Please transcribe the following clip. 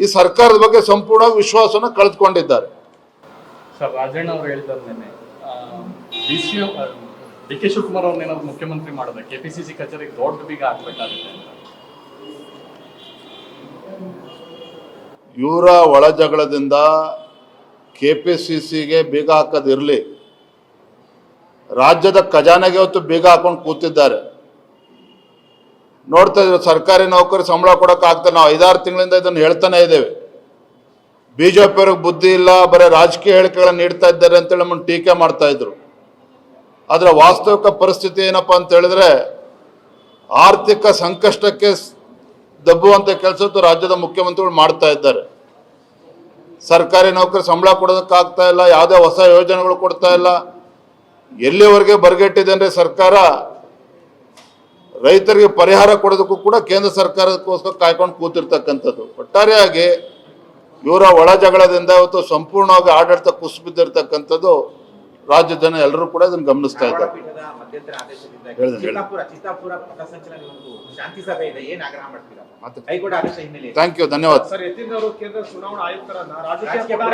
ಈ ಸರ್ಕಾರದ ಬಗ್ಗೆ ಸಂಪೂರ್ಣ ವಿಶ್ವಾಸನ ಕಳೆದುಕೊಂಡಿದ್ದಾರೆ. ಸರ್, ರಾಜಣ್ಣ ಅವರು ಹೇಳಿದ್ದಾರೆ ನಿನ್ನೆ ಡಿ ಕೆ ಶಿವಕುಮಾರ್ ಅವ್ರನ್ನೇನಾದ್ರು ಮುಖ್ಯಮಂತ್ರಿ ಮಾಡಿದ್ರೆ ಕೆಪಿಸಿಸಿ ಕಚೇರಿಗೆ ದೊಡ್ಡ ಬೀಗ ಹಾಕ್ಬೇಕಾಗುತ್ತೆ ಅಂತ. ಇವರ ಒಳ ಜಗಳದಿಂದ KPCCಗೆ ಬೀಗ ಹಾಕೋದಿರಲಿ, ರಾಜ್ಯದ ಖಜಾನೆಗೆ ಹೊತ್ತು ಬೀಗ ಹಾಕೊಂಡು ಕೂತಿದ್ದಾರೆ. ನೋಡ್ತಾ ಇದ್ರು, ಸರ್ಕಾರಿ ನೌಕರಿ ಸಂಬಳ ಕೊಡೋಕೆ ಆಗ್ತದೆ. ನಾವು 5-6 ತಿಂಗಳಿಂದ ಇದನ್ನು ಹೇಳ್ತಾನೆ ಇದ್ದೇವೆ. BJಪಿಯವ್ರಿಗೆ ಬುದ್ಧಿ ಇಲ್ಲ, ಬರೀ ರಾಜಕೀಯ ಹೇಳಿಕೆಗಳನ್ನು ನೀಡ್ತಾ ಇದ್ದಾರೆ ಅಂತೇಳಿ ನಮ್ಮನ್ನು ಟೀಕೆ ಮಾಡ್ತಾ ಇದ್ರು. ಆದರೆ ವಾಸ್ತವಿಕ ಪರಿಸ್ಥಿತಿ ಏನಪ್ಪಾ ಅಂತ ಹೇಳಿದ್ರೆ, ಆರ್ಥಿಕ ಸಂಕಷ್ಟಕ್ಕೆ ದಬ್ಬುವಂತ ಕೆಲಸದ್ದು ರಾಜ್ಯದ ಮುಖ್ಯಮಂತ್ರಿಗಳು ಮಾಡ್ತಾ ಇದ್ದಾರೆ. ಸರ್ಕಾರಿ ನೌಕರಿ ಸಂಬಳ ಕೊಡೋದಕ್ಕಾಗ್ತಾ ಇಲ್ಲ, ಯಾವುದೇ ಹೊಸ ಯೋಜನೆಗಳು ಕೊಡ್ತಾ ಇಲ್ಲ. ಎಲ್ಲಿವರೆಗೆ ಬರಗೆಟ್ಟಿದೆ ಅಂದರೆ ಸರ್ಕಾರ ರೈತರಿಗೆ ಪರಿಹಾರ ಕೊಡೋದಕ್ಕೂ ಕೂಡ ಕೇಂದ್ರ ಸರ್ಕಾರಕ್ಕೋಸ್ಕರ ಕಾಯ್ಕೊಂಡು ಕೂತಿರ್ತಕ್ಕಂಥದ್ದು. ಒಟ್ಟಾರೆಯಾಗಿ ಇವರ ಒಳ ಜಗಳದಿಂದ ಇವತ್ತು ಸಂಪೂರ್ಣವಾಗಿ ಆಡಳಿತ ಕುಸಿಬಿದ್ದಿರ್ತಕ್ಕಂಥದ್ದು ರಾಜ್ಯ ಜನ ಎಲ್ಲರೂ ಕೂಡ ಇದನ್ನು ಗಮನಿಸ್ತಾ ಇದ್ದಾರೆ. ಥ್ಯಾಂಕ್ ಯು, ಧನ್ಯವಾದ.